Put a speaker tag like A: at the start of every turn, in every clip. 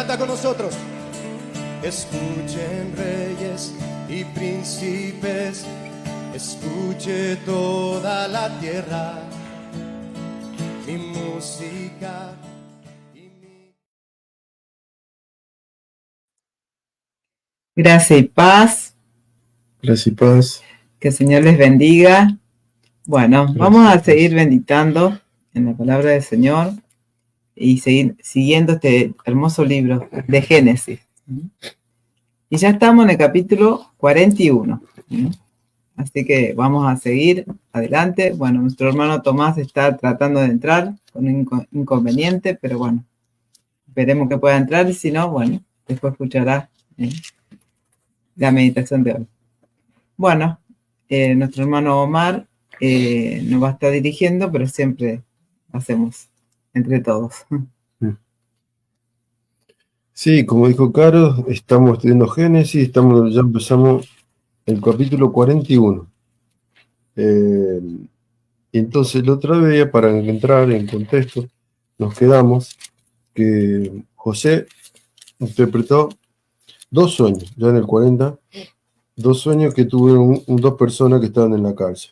A: Canta con nosotros. Escuchen reyes y príncipes, escuche toda la tierra, mi música y mi...
B: Gracia y paz.
C: Gracias y paz.
B: Que el Señor les bendiga. Bueno,
C: Gracias,
B: vamos a
C: paz.
B: seguir benditando en la palabra del Señor y seguir siguiendo este hermoso libro de Génesis. Y ya estamos en el capítulo 41. Así que vamos a seguir adelante. Bueno, nuestro hermano Tomás está tratando de entrar con un inconveniente, pero bueno, esperemos que pueda entrar y si no, bueno, después escuchará la meditación de hoy. Bueno, nuestro hermano Omar nos va a estar dirigiendo, pero siempre hacemos entre todos.
C: Sí, como dijo Caro, estamos estudiando Génesis, ya empezamos el capítulo 41. Entonces, la otra vez, para entrar en contexto, nos quedamos que José interpretó 2 sueños, ya en el 40, 2 sueños que tuvieron dos personas que estaban en la cárcel.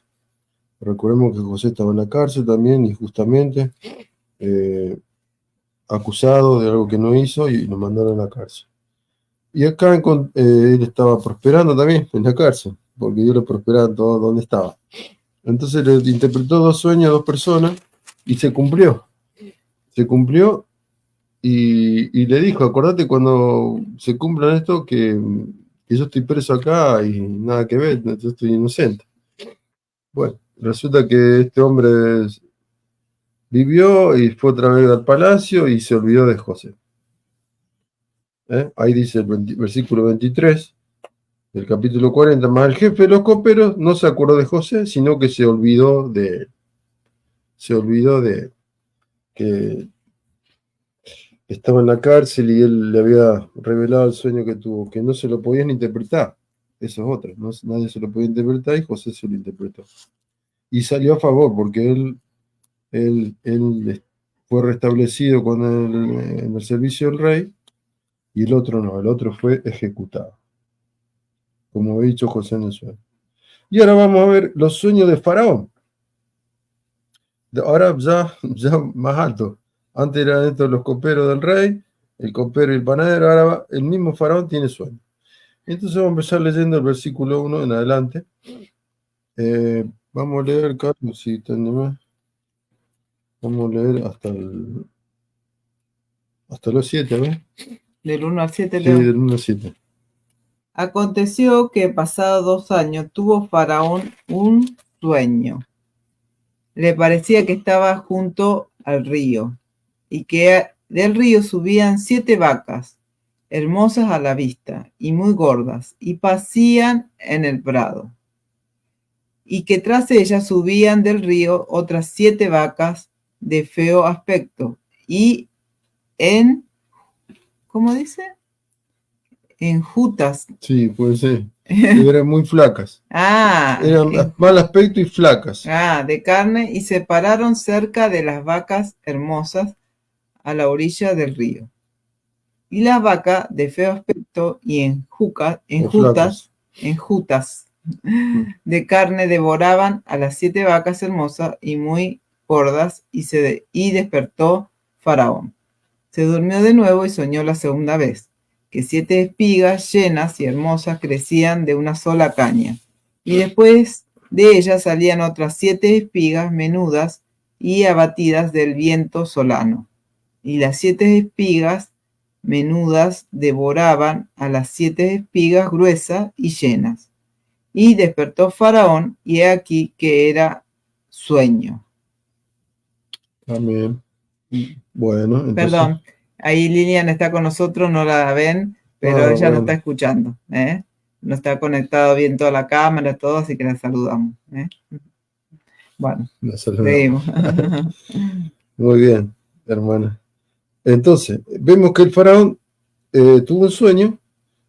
C: Recordemos que José estaba en la cárcel también, injustamente, acusado de algo que no hizo y lo mandaron a la cárcel. Y acá él estaba prosperando también en la cárcel, porque Dios le prosperaba en todo donde estaba. Entonces le interpretó 2 sueños a 2 personas y se cumplió. Se cumplió y le dijo, acordate cuando se cumplan esto que yo estoy preso acá y nada que ver, yo estoy inocente. Bueno, resulta que este hombre vivió y fue otra vez al palacio y se olvidó de José. Ahí dice el versículo 23 del capítulo 40, más el jefe de los coperos no se acordó de José, sino que se olvidó de él. Se olvidó de que estaba en la cárcel y él le había revelado el sueño que tuvo, que no se lo podían interpretar. Eso es otra, ¿no? Nadie se lo podía interpretar y José se lo interpretó. Y salió a favor porque él fue restablecido en el servicio del rey y el otro no, el otro fue ejecutado, como he dicho José en el sueño. Y ahora vamos a ver los sueños de Faraón. Ahora ya más alto. Antes eran estos los coperos del rey, el copero y el panadero, ahora el mismo Faraón tiene sueños. Entonces vamos a empezar leyendo el versículo 1 en adelante. Vamos a leer, Carlos, si tenemos. Vamos a leer hasta los 7, ¿ves?
B: Del 1 al 7.
C: Sí, del 1 al 7.
B: Aconteció que pasados 2 años tuvo Faraón un sueño. Le parecía que estaba junto al río y que del río subían 7 vacas, hermosas a la vista y muy gordas, y pacían en el prado. Y que tras ellas subían del río otras 7 vacas de feo aspecto y ¿cómo dice? Enjutas.
C: Sí, puede ser. Eran muy flacas. Eran mal aspecto y flacas.
B: De carne, y se pararon cerca de las vacas hermosas a la orilla del río. Y las vacas de feo aspecto y enjutas de carne devoraban a las 7 vacas hermosas y muy gordas, y despertó Faraón. Se durmió de nuevo y soñó la segunda vez, que 7 espigas llenas y hermosas crecían de una sola caña, y después de ellas salían otras 7 espigas menudas y abatidas del viento solano, y las 7 espigas menudas devoraban a las 7 espigas gruesas y llenas. Y despertó Faraón, y he aquí que era sueño.
C: Amén. Bueno, entonces...
B: Perdón, ahí Lilian está con nosotros, no la ven, pero ella no está escuchando, no está conectado bien toda la cámara, todo, así que la saludamos. Bueno, seguimos.
C: Muy bien, hermana. Entonces, vemos que el faraón tuvo un sueño.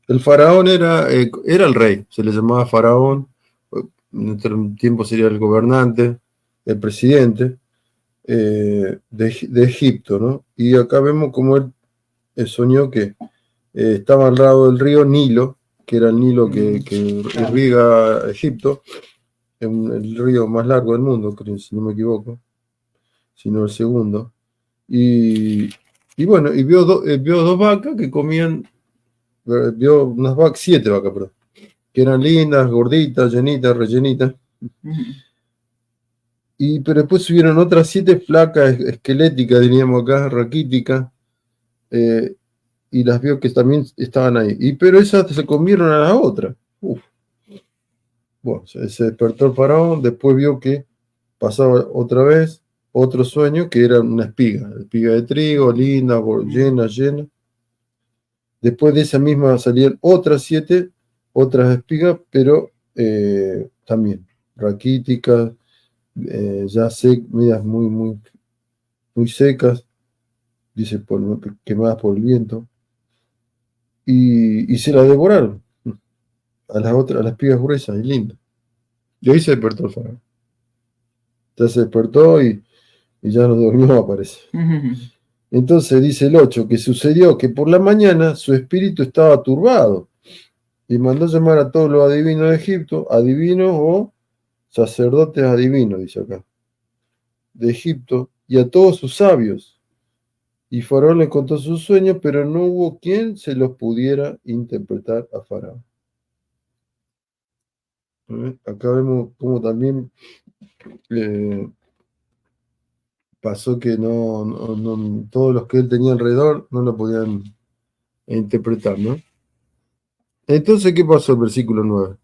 C: El faraón era el rey, se le llamaba faraón, en nuestro tiempo sería el gobernante, el presidente de Egipto, ¿no? Y acá vemos como él soñó que estaba al lado del río Nilo, que era el Nilo que irriga Egipto, el río más largo del mundo, creo, si no me equivoco, sino el segundo. Y bueno, y vio dos vacas que comían, vio unas vacas, 7 vacas, perdón, que eran lindas, gorditas, llenitas, rellenitas. Pero después subieron otras 7 flacas, esqueléticas, diríamos acá, raquíticas, y las vio que también estaban ahí. Pero esas se comieron a las otras. Uf. Bueno, se despertó el faraón, después vio que pasaba otra vez otro sueño que era una espiga de trigo, linda, llena. Después de esa misma salían otras 7, otras espigas, pero también raquíticas, ya medias muy secas, dice, quemadas por el viento, y se las devoraron a las espigas gruesas y lindas. Y ahí se despertó el faraón. Entonces se despertó y ya no durmió, parece. Entonces dice el 8, que sucedió que por la mañana su espíritu estaba turbado y mandó llamar a todos los adivinos de Egipto, adivinos o sacerdotes adivinos, dice acá, de Egipto, y a todos sus sabios. Y Faraón le contó sus sueños, pero no hubo quien se los pudiera interpretar a Faraón. Acá vemos cómo también pasó que no todos los que él tenía alrededor no lo podían interpretar, ¿no? Entonces, ¿qué pasó el versículo 9?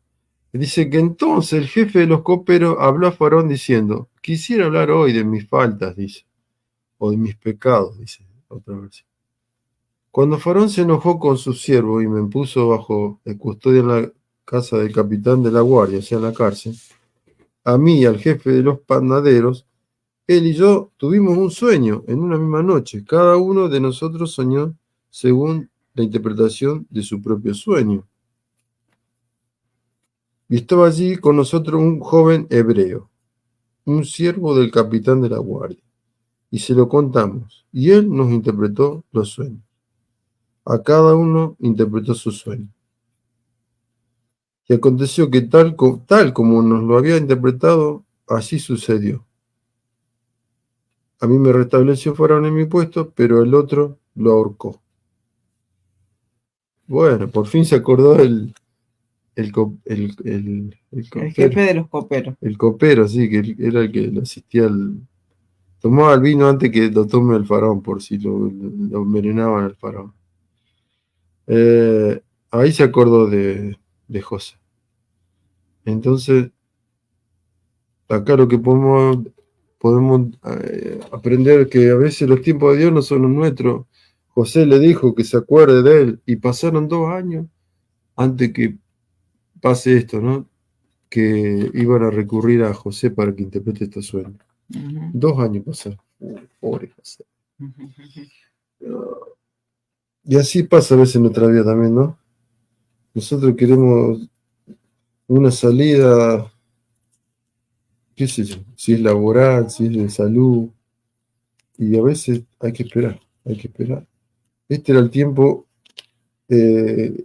C: Dice que entonces el jefe de los coperos habló a Faraón diciendo, quisiera hablar hoy de mis faltas, dice, o de mis pecados, dice otra versión. Cuando Faraón se enojó con su siervo y me puso bajo custodia en la casa del capitán de la guardia, o sea, en la cárcel, a mí y al jefe de los panaderos, él y yo tuvimos un sueño en una misma noche. Cada uno de nosotros soñó según la interpretación de su propio sueño. Y estaba allí con nosotros un joven hebreo, un siervo del capitán de la guardia. Y se lo contamos. Y él nos interpretó los sueños. A cada uno interpretó su sueño. Y aconteció que tal como nos lo había interpretado, así sucedió. A mí me restableció Faraón en mi puesto, pero el otro lo ahorcó. Bueno, por fin se acordó el
B: jefe de los coperos.
C: El copero, sí, que era el que lo asistía tomaba el vino antes que lo tome el faraón, por si lo envenenaban al faraón. Ahí se acordó de José. Entonces, acá lo que podemos aprender que a veces los tiempos de Dios no son los nuestros. José le dijo que se acuerde de él y pasaron 2 años antes que pase esto, ¿no? Que iban a recurrir a José para que interprete estos sueños. 2 años pasaron. Pobre José. Y así pasa a veces en nuestra vida también, ¿no? Nosotros queremos una salida, qué sé yo, si es laboral, si es de salud, y a veces hay que esperar. Este era el tiempo de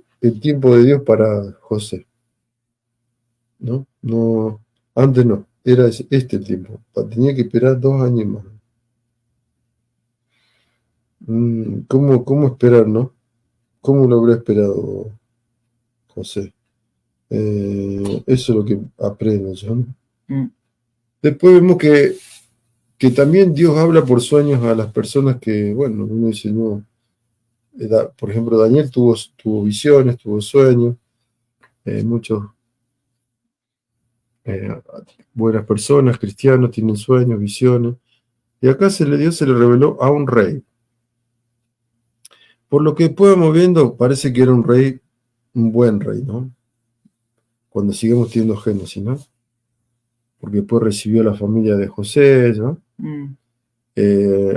C: Dios para José, ¿no? Antes no, era este el tiempo, tenía que esperar 2 años más. ¿Cómo esperar, no? ¿Cómo lo habrá esperado José? Eso es lo que aprendo yo, ¿no? Después vemos que también Dios habla por sueños a las personas que, bueno, uno dice, no. Por ejemplo, Daniel tuvo visiones, tuvo sueños, muchos buenas personas, cristianos, tienen sueños, visiones, y acá Dios se le reveló a un rey. Por lo que después vamos viendo, parece que era un buen rey, ¿no? Cuando sigamos teniendo Génesis, ¿no? Porque después recibió la familia de José, ¿no?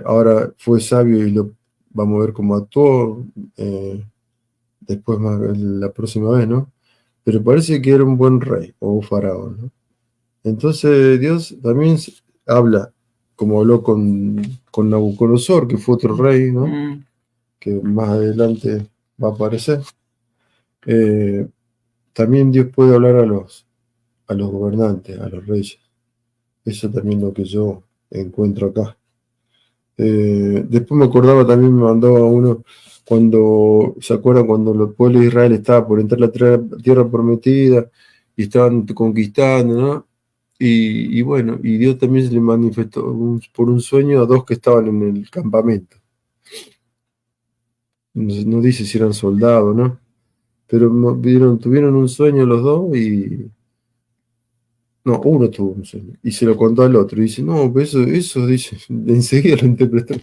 C: Ahora fue sabio y lo vamos a ver cómo actuó después la próxima vez, ¿no? Pero parece que era un buen rey o faraón, ¿no? Entonces Dios también habla, como habló con Nabucodonosor, que fue otro rey, ¿no? que más adelante va a aparecer. También Dios puede hablar a los gobernantes, a los reyes. Eso también es lo que yo encuentro acá. Después me acordaba, también me mandaba uno, cuando, ¿se acuerdan cuando el pueblo de Israel estaba por entrar a la tierra prometida y estaban conquistando, ¿no? Y bueno, y Dios también se le manifestó por un sueño a dos que estaban en el campamento. No dice si eran soldados, ¿no? Pero tuvieron un sueño los dos y... No, uno tuvo un sueño y se lo contó al otro. Y dice, no, pues eso dice, enseguida lo interpretó.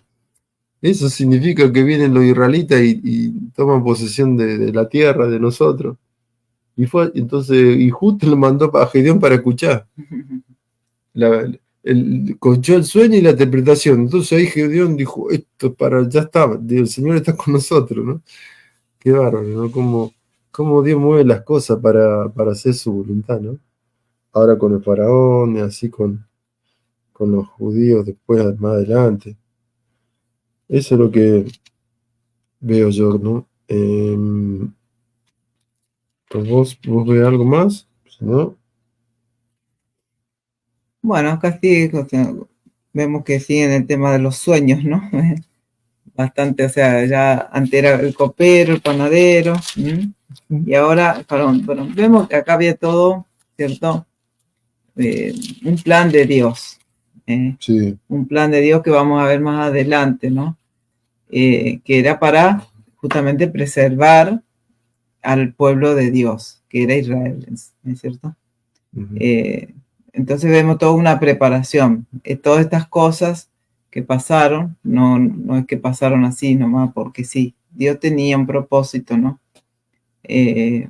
C: Eso significa que vienen los israelitas y toman posesión de la tierra, de nosotros. Entonces, y justo le mandó a Gedeón para escuchar. Escuchó el sueño y la interpretación. Entonces ahí Gedeón dijo, ya está, el Señor está con nosotros, ¿no? Qué bárbaro, ¿no? Cómo Dios mueve las cosas para hacer su voluntad, ¿no? Ahora con el faraón, y así con los judíos después, más adelante. Eso es lo que veo yo, ¿no? Pues vos ves algo más, ¿no?
B: Bueno, acá sí, o sea, vemos que sí en el tema de los sueños, ¿no? Bastante, o sea, ya antes era el copero, el panadero, y ahora, perdón, vemos que acá había todo, ¿cierto? Un plan de Dios,
C: Sí.
B: un plan de Dios que vamos a ver más adelante, ¿no? Que era para justamente preservar al pueblo de Dios, que era Israel, ¿no es cierto? Entonces vemos toda una preparación. Todas estas cosas que pasaron, no es que pasaron así nomás porque sí. Dios tenía un propósito, ¿no? De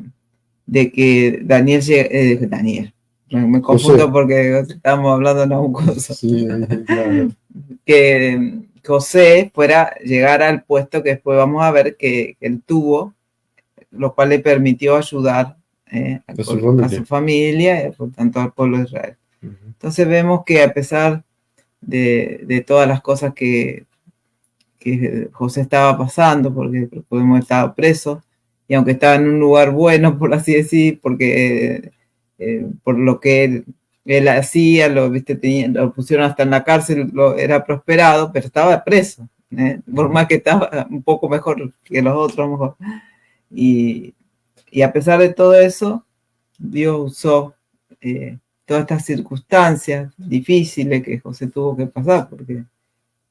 B: que Daniel, me confundo
C: José.
B: porque estamos hablando de Nabucodonosor.
C: Sí, claro.
B: Que José llegara al puesto que después vamos a ver que él tuvo, lo cual le permitió ayudar a su familia y por tanto al pueblo de Israel. Entonces vemos que a pesar de todas las cosas que José estaba pasando, porque podemos estar preso, y aunque estaba en un lugar bueno, por así decir, porque por lo que él hacía, lo pusieron hasta en la cárcel, era prosperado, pero estaba preso, por más que estaba un poco mejor que los otros, mejor. Y a pesar de todo eso, Dios usó todas estas circunstancias difíciles que José tuvo que pasar, porque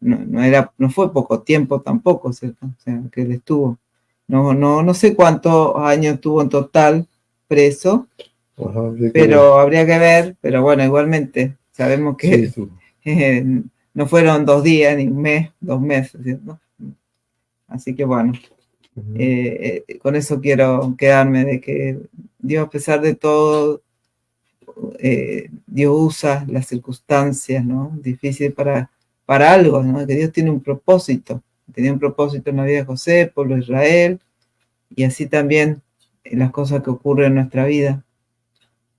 B: no fue poco tiempo tampoco, ¿cierto? O sea, que él estuvo. No sé cuántos años estuvo en total preso, pero habría que ver, pero bueno, igualmente sabemos que sí, no fueron 2 días, ni un mes, 2 meses, ¿cierto? Así que bueno, con eso quiero quedarme, de que Dios, a pesar de todo, Dios usa las circunstancias, ¿no? Difíciles para algo, ¿no? Que Dios tiene un propósito. Tenía un propósito en la vida de José, el pueblo de Israel, y así también en las cosas que ocurren en nuestra vida.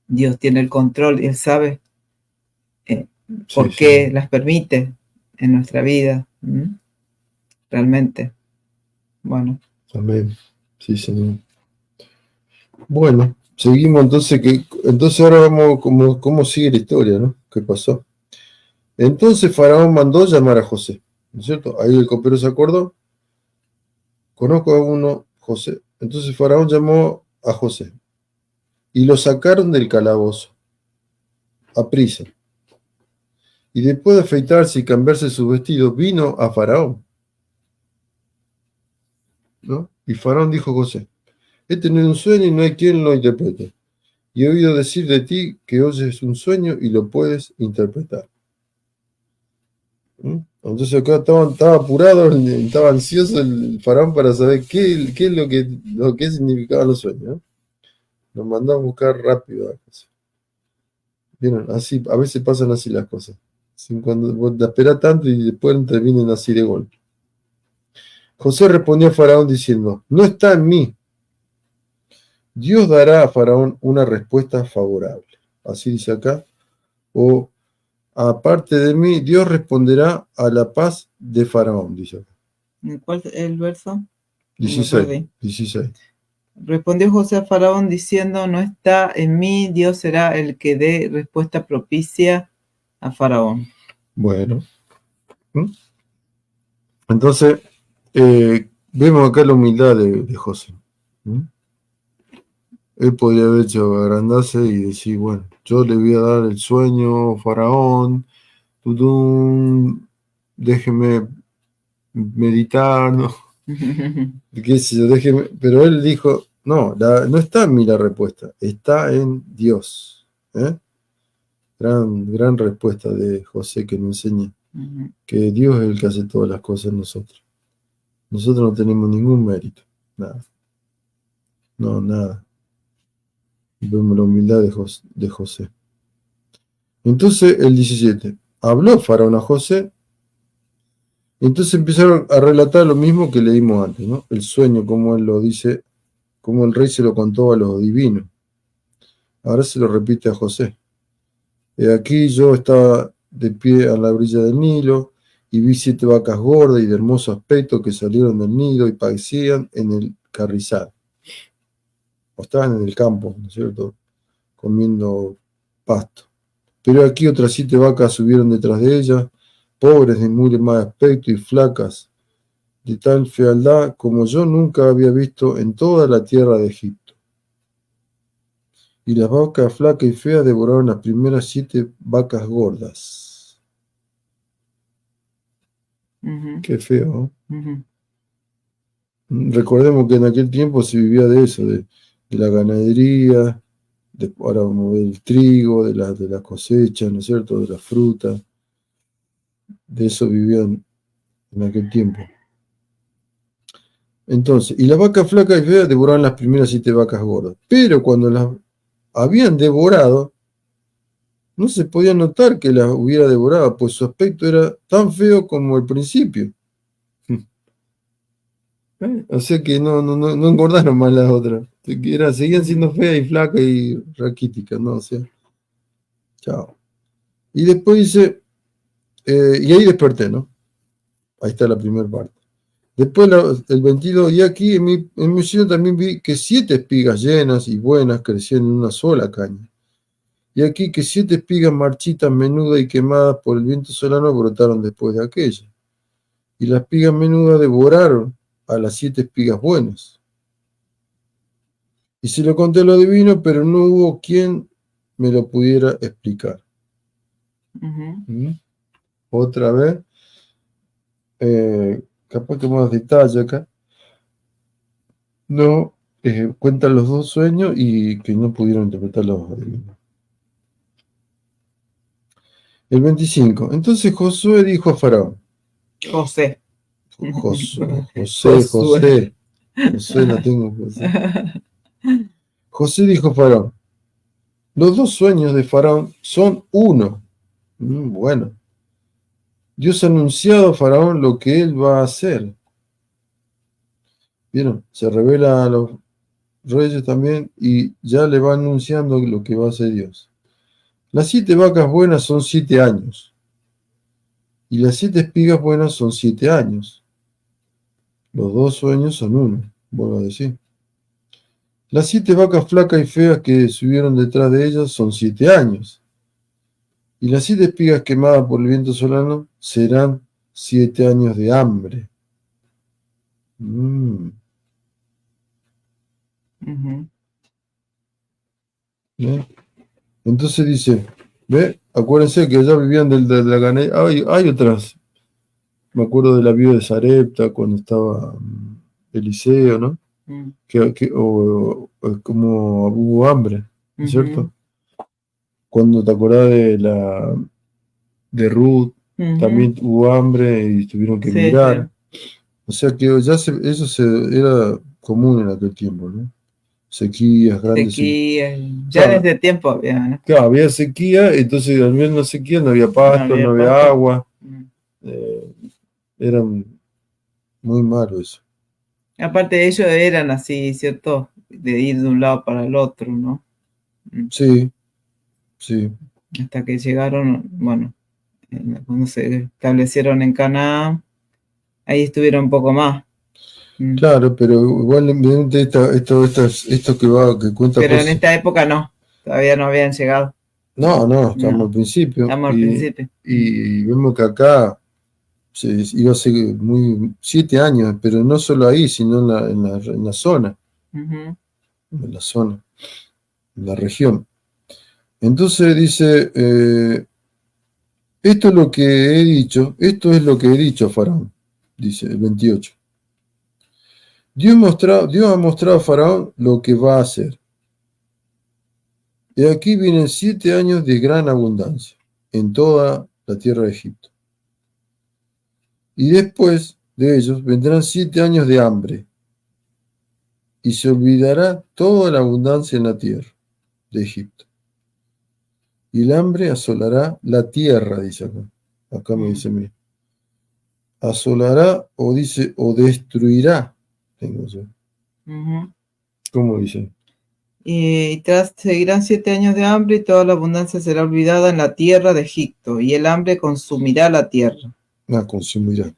B: Dios tiene el control y Él sabe por qué las permite en nuestra vida. Realmente. Bueno.
C: Amén. Sí, Señor. Bueno, seguimos entonces ahora vamos cómo sigue la historia, ¿no? ¿Qué pasó? Entonces Faraón mandó llamar a José, ¿no es cierto? Ahí el copero se acordó. Conozco a uno, José. Entonces Faraón llamó a José y lo sacaron del calabozo a prisa. Y después de afeitarse y cambiarse su vestido, vino a Faraón, ¿no? Y Faraón dijo a José: he tenido un sueño y no hay quien lo interprete. Y he oído decir de ti que oyes un sueño y lo puedes interpretar. Entonces acá estaba apurado, estaba ansioso el faraón para saber qué es lo que significaban los sueños, ¿no? Nos mandó a buscar rápido. Vieron, así, a veces pasan así las cosas. Cuando vos te esperás tanto y después te vienen así de golpe. José respondió a Faraón diciendo: no está en mí. Dios dará a Faraón una respuesta favorable. Así dice acá. O aparte de mí, Dios responderá a la paz de Faraón, dice acá.
B: ¿Cuál es el verso? Me
C: 16.
B: perdí.
C: 16.
B: Respondió José a Faraón diciendo, no está en mí, Dios será el que dé respuesta propicia a Faraón.
C: Bueno. ¿Mm? Entonces, vemos acá la humildad de José. ¿Mm? Él podría haber hecho agrandarse y decir, bueno, yo le voy a dar el sueño, Faraón, tudum, déjeme meditar, ¿no? Qué sé yo, déjeme. Pero él dijo, no, no está en mí la respuesta, está en Dios. ¿Eh? Gran respuesta de José que nos enseña que Dios es el que hace todas las cosas en nosotros. Nosotros no tenemos ningún mérito, nada. No, nada. Vemos la humildad de José. Entonces, el 17. Habló Faraón a José. Entonces empezaron a relatar lo mismo que leímos antes, ¿no? El sueño, como él lo dice, como el rey se lo contó a los divinos. Ahora se lo repite a José. Aquí yo estaba de pie a la orilla del Nilo y vi 7 vacas gordas y de hermoso aspecto que salieron del nido y parecían en el carrizal. O estaban en el campo, ¿no es cierto? Comiendo pasto. Pero aquí otras 7 vacas subieron detrás de ellas, pobres de muy mal aspecto y flacas, de tal fealdad como yo nunca había visto en toda la tierra de Egipto. Y las vacas flacas y feas devoraron las primeras 7 vacas gordas. Qué feo, ¿no? Recordemos que en aquel tiempo se vivía de eso, de la ganadería, ahora vamos a ver el trigo, de la cosecha, ¿no es cierto?, de la fruta. De eso vivían en aquel tiempo. Entonces, y las vacas flacas y feas devoraban las primeras 7 vacas gordas. Pero cuando las habían devorado, no se podía notar que las hubiera devorado, pues su aspecto era tan feo como el principio. O sea que no engordaron más las otras. Seguían siendo feas y flacas y raquíticas, ¿no? O sea, chao. Y después dice, y ahí desperté, ¿no? Ahí está la primera parte. Después el 22, y aquí en mi sueño también vi que 7 espigas llenas y buenas crecían en una sola caña. Y aquí que 7 espigas marchitas, menudas y quemadas por el viento solano brotaron después de aquella. Y las espigas menudas devoraron a las 7 espigas buenas. Y se lo conté a lo divino, pero no hubo quien me lo pudiera explicar. Otra vez, capaz que más detalle acá. No, cuentan los 2 sueños y que no pudieron interpretar los adivinos. El 25. Entonces Josué dijo a Faraón. Josué la tengo. José dijo a Faraón. Los 2 sueños de Faraón son uno. Bueno. Dios ha anunciado a Faraón lo que él va a hacer. ¿Vieron? Se revela a los reyes también y ya le va anunciando lo que va a hacer Dios. Las 7 vacas buenas son 7 años. Y las 7 espigas buenas son 7 años. Los 2 sueños son uno, vuelvo a decir. Las 7 vacas flacas y feas que subieron detrás de ellas son 7 años. Y las 7 espigas quemadas por el viento solano serán 7 años de hambre. Entonces dice, ¿ve? Acuérdense que allá vivían de la ganadería. Hay otras. Me acuerdo de la viuda de Sarepta cuando estaba Eliseo, ¿no? O como hubo hambre, ¿no es cierto? Cuando te acordás de Ruth, también hubo hambre y tuvieron que emigrar. O sea que ya eso era común en aquel tiempo, ¿no? Sequías, grandes
B: sequías. Ya en ese tiempo había, ¿no?
C: Claro, había sequía, entonces al menos sequía no había pasto, no había agua. Era muy malo eso.
B: Aparte ellos eran así, ¿cierto? De ir de un lado para el otro, ¿no?
C: Sí.
B: Hasta que llegaron, bueno, cuando se establecieron en Canaán, Ahí estuvieron un poco más.
C: Claro, pero igualmente esto que cuenta
B: Pero en
C: José.
B: esta época no, todavía no habían llegado.
C: No, estamos
B: No,
C: al principio.
B: estamos al principio.
C: Y vemos que acá iba a ser 7 años, pero no solo ahí, sino en la zona,
B: Ujú.
C: en la zona, en la región. Entonces dice, esto es lo que he dicho, esto es lo que he dicho, Faraón, dice el 28. Dios ha mostrado a Faraón lo que va a hacer. Y aquí vienen 7 años de gran abundancia en toda la tierra de Egipto. Y después de ellos vendrán 7 años de hambre, y se olvidará toda la abundancia en la tierra de Egipto. Y el hambre asolará la tierra, dice acá. Acá me dice, mira. Asolará o dice, o destruirá. Tengo yo.
B: Ujú.
C: ¿Cómo dice?
B: Y tras seguirán 7 años de hambre y toda la abundancia será olvidada en la tierra de Egipto, y el hambre consumirá la tierra.
C: Consumirá.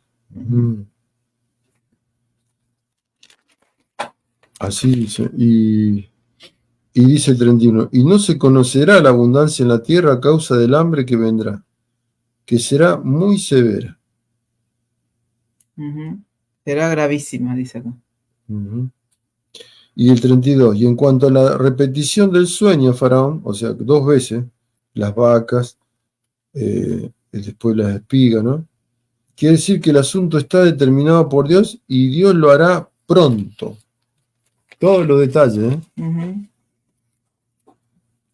C: Así dice. Y dice el 31, y no se conocerá la abundancia en la tierra a causa del hambre que vendrá, que será muy severa.
B: Ujú. Será gravísima, dice acá.
C: Y el 32, y en cuanto a la repetición del sueño, Faraón, o sea, 2 veces, las vacas, después las espigas, ¿no? Quiere decir que el asunto está determinado por Dios y Dios lo hará pronto. Todos los detalles, ¿eh?
B: Ujú.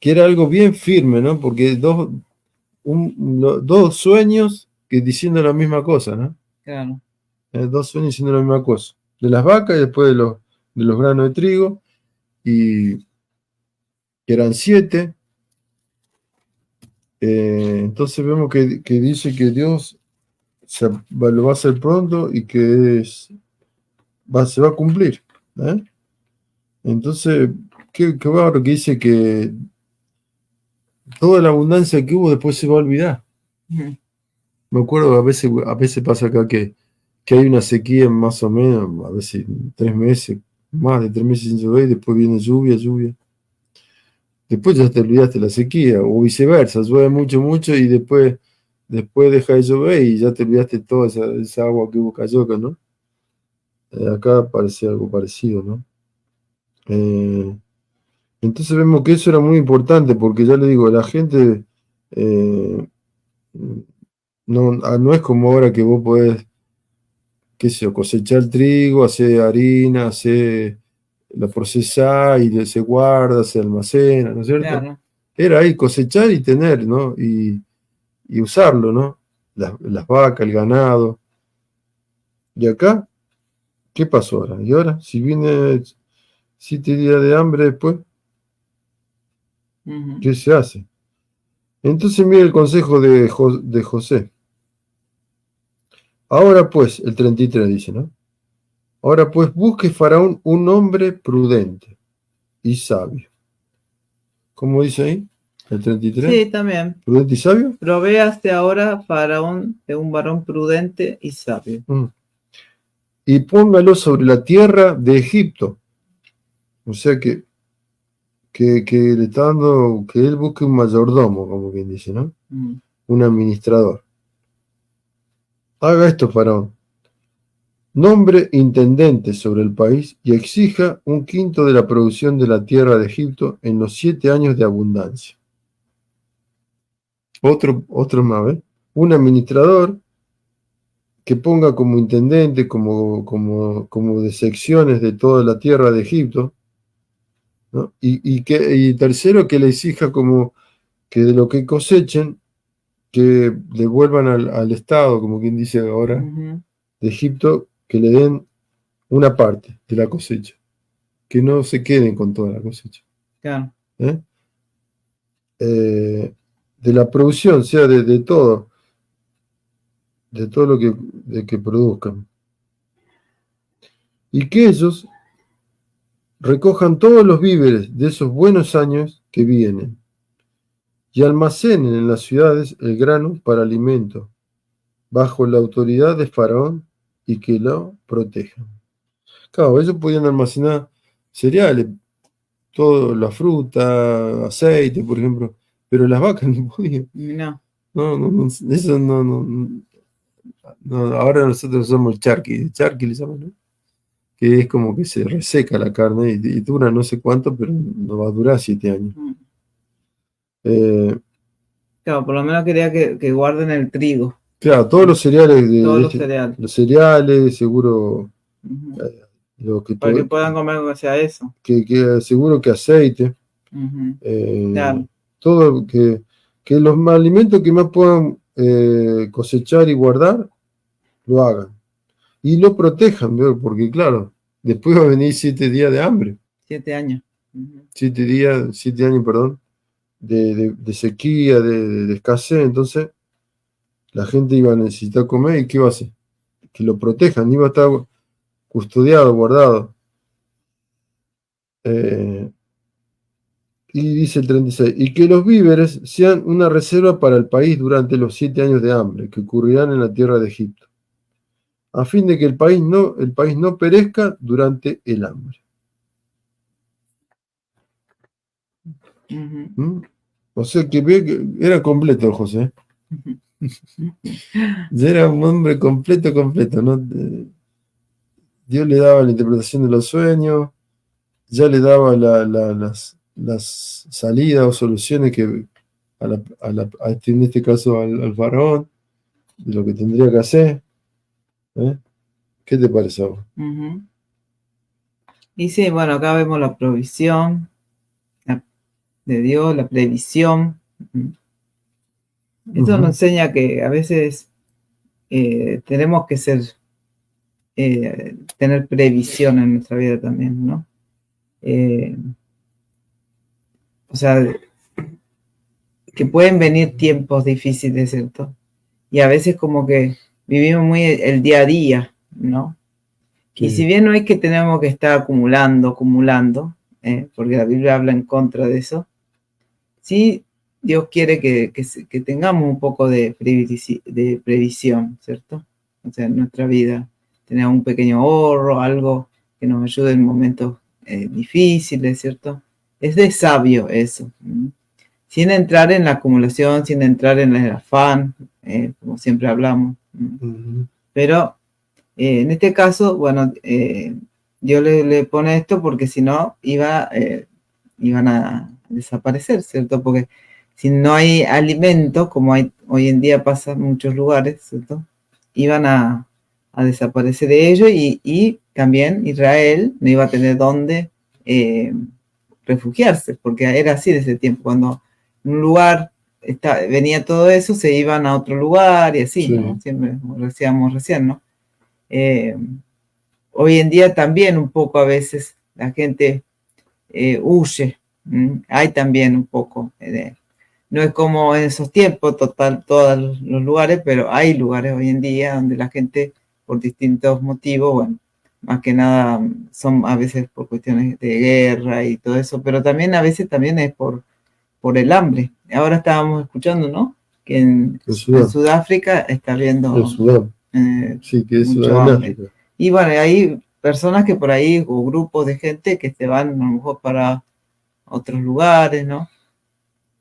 C: Que era algo bien firme, ¿no? Porque dos sueños que diciendo la misma cosa, ¿no?
B: Claro.
C: 2 sueños diciendo la misma cosa. De las vacas y después de los granos de trigo, y que eran 7. Entonces vemos que dice que Dios lo va a hacer pronto y que se va a cumplir. ¿Eh? Entonces, qué bárbaro que dice que toda la abundancia que hubo después se va a olvidar.
B: Ujú.
C: Me acuerdo, a veces pasa acá que hay una sequía más o menos, a veces 3 meses, más de 3 meses sin llover, y después viene lluvia. Después ya te olvidaste la sequía, o viceversa, llueve mucho, y después deja de llover y ya te olvidaste toda esa agua que hubo cayó acá, ¿no? Acá parece algo parecido, ¿no? Entonces vemos que eso era muy importante, porque ya le digo, la gente eh, no es como ahora que vos podés, qué sé yo, cosechar trigo, hacer harina, la procesar y se guarda, se almacena, ¿no es cierto?
B: Claro.
C: Era ahí cosechar y tener, ¿no? Y usarlo, ¿no? Las vacas, el ganado. ¿Y acá? ¿Qué pasó ahora? ¿Y ahora? Si viene 7 días de hambre después,
B: Ujú.
C: ¿qué se hace? Entonces mira el consejo de José. Ahora pues, el 33 dice, ¿no? Ahora pues busque Faraón un hombre prudente y sabio. ¿Cómo dice ahí? El 33.
B: Sí, también.
C: ¿Prudente y sabio?
B: Provéaste ahora, Faraón, de un varón prudente y sabio.
C: Y póngalo sobre la tierra de Egipto. O sea que le está dando, que él busque un mayordomo, como quien dice, ¿no? Un administrador. Haga esto, Faraón. Nombre intendente sobre el país y exija 1/5 de la producción de la tierra de Egipto en los 7 años de abundancia. Otro más, ¿ves? Un administrador que ponga como intendente, como de secciones de toda la tierra de Egipto, ¿no? Y tercero, que le exija como que de lo que cosechen, que devuelvan al Estado, como quien dice ahora,
B: Ujú.
C: de Egipto, que le den una parte de la cosecha, que no se queden con toda la cosecha.
B: Claro.
C: ¿Eh? De la producción, o sea, de todo lo que produzcan. Y que ellos recojan todos los víveres de esos buenos años que vienen y almacenen en las ciudades el grano para alimento, bajo la autoridad de Faraón y que lo protejan. Claro, ellos podían almacenar cereales, toda la fruta, aceite, por ejemplo, pero las vacas no podían.
B: No.
C: No, eso no, ahora nosotros somos el charqui le llaman, ¿no? Que es como que se reseca la carne y dura no sé cuánto, pero no va a durar 7 años.
B: Claro, por lo menos quería que guarden el trigo.
C: Claro, todos los cereales,
B: Todos los cereales.
C: Los cereales, seguro, lo que
B: para que puedan comer o sea eso.
C: Que seguro que aceite,
B: Claro.
C: todo que los alimentos que más puedan cosechar y guardar, lo hagan. Y lo protejan, ¿no? Porque claro, después va a venir 7 días de hambre.
B: 7 años.
C: 7 años, perdón, de sequía, de escasez. Entonces, la gente iba a necesitar comer y ¿qué iba a hacer? Que lo protejan, iba a estar custodiado, guardado. Y dice el 36, y que los víveres sean una reserva para el país durante los 7 años de hambre que ocurrirán en la tierra de Egipto, a fin de que el país no perezca durante el hambre. O sea que ve que era completo José. Ya era un hombre completo, ¿no? Dios le daba la interpretación de los sueños, ya le daba las salidas o soluciones que en este caso al faraón, de lo que tendría que hacer. ¿Qué te parece ahora?
B: Y sí, bueno, acá vemos la provisión de Dios, la previsión. Esto nos enseña que a veces tenemos que tener previsión en nuestra vida también, ¿no? O sea, que pueden venir tiempos difíciles, ¿cierto? Y a veces como que vivimos muy el día a día, ¿no? Sí. Y si bien no es que tenemos que estar acumulando, porque la Biblia habla en contra de eso, sí Dios quiere que tengamos un poco de previsión, ¿cierto? O sea, en nuestra vida, tener un pequeño ahorro, algo que nos ayude en momentos difíciles, ¿cierto? Es de sabio eso, sin entrar en la acumulación, sin entrar en el afán, como siempre hablamos. Pero en este caso, bueno, Dios le pone esto porque si no iban a desaparecer, ¿cierto? Porque si no hay alimentos, como hoy en día pasa en muchos lugares, ¿cierto? Iban a desaparecer de ellos y también Israel no iba a tener dónde refugiarse, porque era así desde el tiempo, cuando en un lugar venía todo eso, se iban a otro lugar y así, sí. ¿No? Siempre lo decíamos recién, ¿no? Hoy en día también un poco a veces la gente huye, hay también un poco, no es como en esos tiempos, todos los lugares, pero hay lugares hoy en día donde la gente por distintos motivos, bueno, más que nada son a veces por cuestiones de guerra y todo eso, pero también a veces también es por el hambre. Ahora estábamos escuchando, ¿no? Que en Sudáfrica está habiendo
C: sí, que es Sudáfrica.
B: Y bueno, hay personas que por ahí, o grupos de gente que se van a lo mejor para otros lugares, ¿no?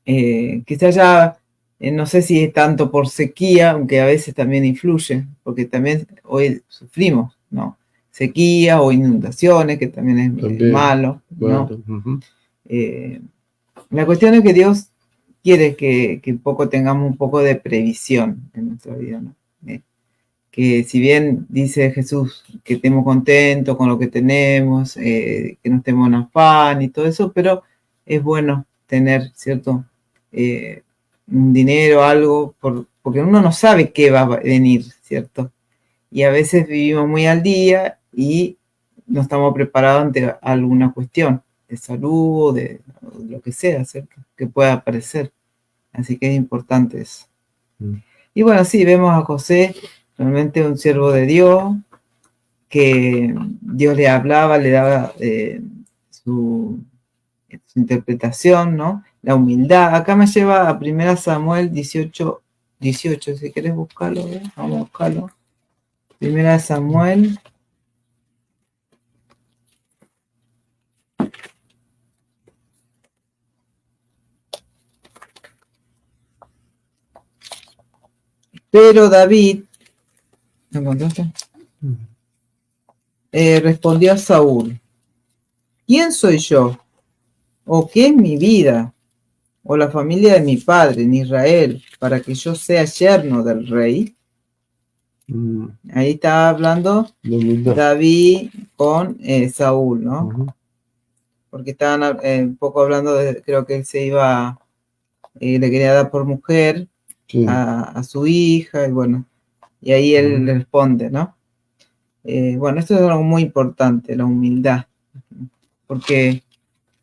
B: Quizás ya, no sé si es tanto por sequía, aunque a veces también influye, porque también hoy sufrimos, ¿no? Sequía o inundaciones, que también es malo, ¿no? La cuestión es que Dios quiere que un poco tengamos un poco de previsión en nuestra vida, ¿no? Que si bien dice Jesús que estemos contentos con lo que tenemos, que no estemos en afán y todo eso, pero es bueno tener, ¿cierto? Un dinero, algo, porque uno no sabe qué va a venir, ¿cierto? Y a veces vivimos muy al día y no estamos preparados ante alguna cuestión de salud o de lo que sea, ¿cierto? Que pueda aparecer. Así que es importante eso. Y bueno, sí, vemos a José, realmente un siervo de Dios, que Dios le hablaba, le daba su interpretación, ¿no? La humildad. Acá me lleva a 1 Samuel 18, si querés buscarlo, vamos a buscarlo. Primera de Samuel. Pero David, ¿lo encontraste? Respondió a Saúl: ¿quién soy yo? ¿O qué es mi vida? ¿O la familia de mi padre en Israel para que yo sea yerno del rey? Ahí está hablando David con Saúl, ¿no? Porque estaban un poco hablando de, creo que él se iba, le quería dar por mujer a su hija, y bueno, y ahí él le responde, ¿no? Bueno, esto es algo muy importante, la humildad, porque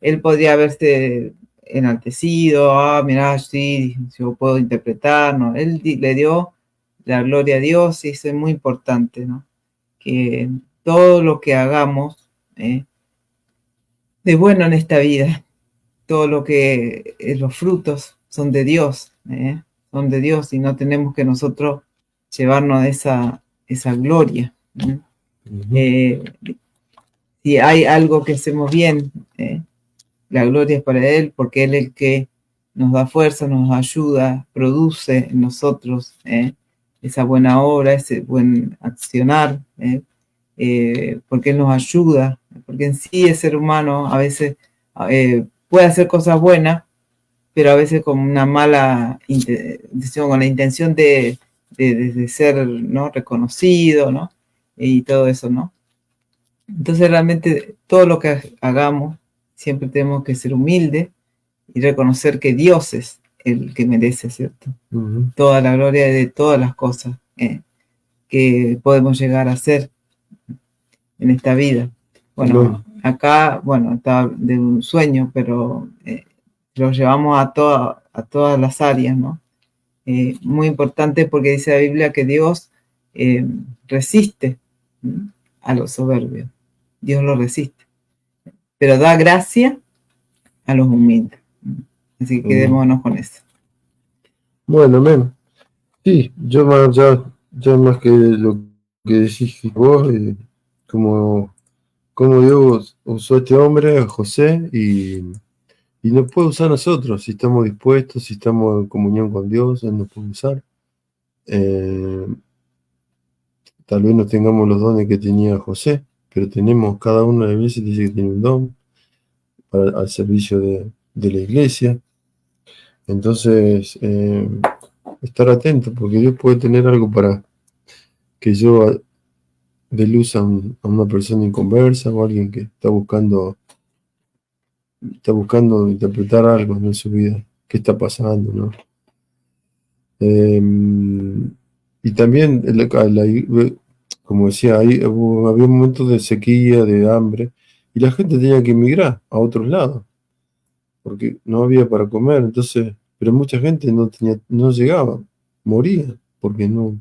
B: él podría haberse enaltecido, mirá, sí, yo puedo interpretar, ¿no? Él le dio la gloria a Dios y eso es muy importante, ¿no? Que todo lo que hagamos de bueno en esta vida, todo lo que los frutos son de Dios, son de Dios y no tenemos que nosotros llevarnos esa gloria. Si hay algo que hacemos bien, la gloria es para Él, porque Él es el que nos da fuerza, nos ayuda, produce en nosotros esa buena obra, ese buen accionar, porque Él nos ayuda, porque en sí el ser humano a veces puede hacer cosas buenas, pero a veces con una mala intención, con la intención de ser, ¿no?, reconocido, ¿no?, y todo eso, ¿no? Entonces realmente todo lo que hagamos siempre tenemos que ser humildes y reconocer que Dios es el que merece, ¿cierto? Toda la gloria de todas las cosas que podemos llegar a hacer en esta vida. Bueno, acá, bueno, está de un sueño, pero lo llevamos a todas las áreas, ¿no? Muy importante porque dice la Biblia que Dios resiste a los soberbios. Dios lo resiste, pero da gracia a los humildes. Así que quedémonos con eso.
C: Bueno, amén. Sí, yo ya más que lo que decís vos, como Dios usó a este hombre, a José, y nos puede usar a nosotros, si estamos dispuestos, si estamos en comunión con Dios, Él nos puede usar. Tal vez no tengamos los dones que tenía José, pero tenemos, cada una de las veces dice que tiene un don al servicio de la iglesia. Entonces, estar atento, porque Dios puede tener algo para que yo dé luz a una persona inconversa o a alguien que está buscando interpretar algo en su vida, qué está pasando, ¿no? Y también, como decía, había momentos de sequía, de hambre, y la gente tenía que emigrar a otros lados, porque no había para comer, entonces, pero mucha gente no llegaba, moría, porque no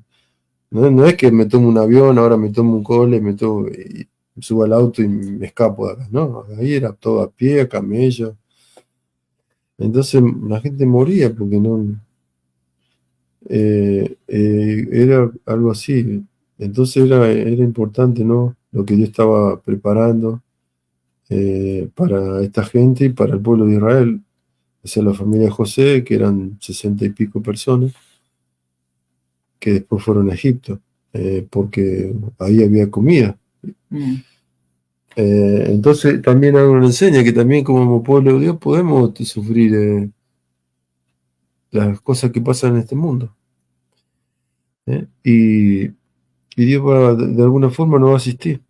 C: es que me tomo un avión, ahora me tomo un cole, me subo al auto y me escapo de acá, no, ahí era todo a pie, a camello. Entonces la gente moría porque no era algo así. Entonces era importante, ¿no?, lo que Dios estaba preparando para esta gente y para el pueblo de Israel, o sea, la familia de José, que eran 60 y pico personas, que después fueron a Egipto, porque ahí había comida. Entonces también algo nos enseña que también como pueblo de Dios podemos sufrir las cosas que pasan en este mundo. Y Dios de alguna forma nos va a asistir.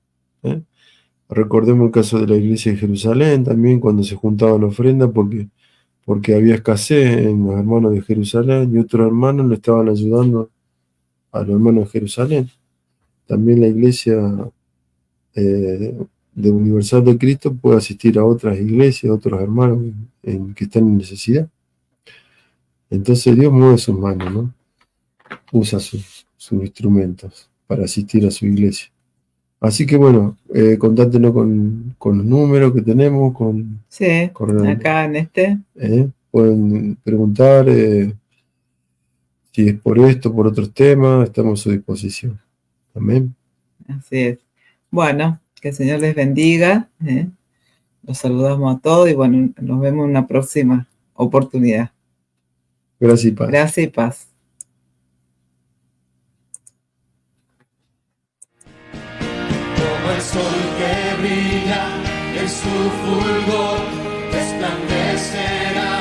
C: Recordemos el caso de la iglesia de Jerusalén también, cuando se juntaba la ofrenda porque había escasez en los hermanos de Jerusalén y otros hermanos le estaban ayudando a los hermanos de Jerusalén. También la iglesia de Universal de Cristo puede asistir a otras iglesias, a otros hermanos que están en necesidad. Entonces Dios mueve sus manos, ¿no? Usa sus instrumentos para asistir a su iglesia. Así que bueno, contáctenos con los números que tenemos.
B: Sí, acá en este.
C: Pueden preguntar si es por esto, por otros temas, estamos a su disposición. Amén.
B: Así es. Bueno, que el Señor les bendiga. Los saludamos a todos y bueno, nos vemos en una próxima oportunidad.
C: Gracias y paz.
B: Gracias y paz.
A: Como el sol que brilla en su fulgor, resplandecerá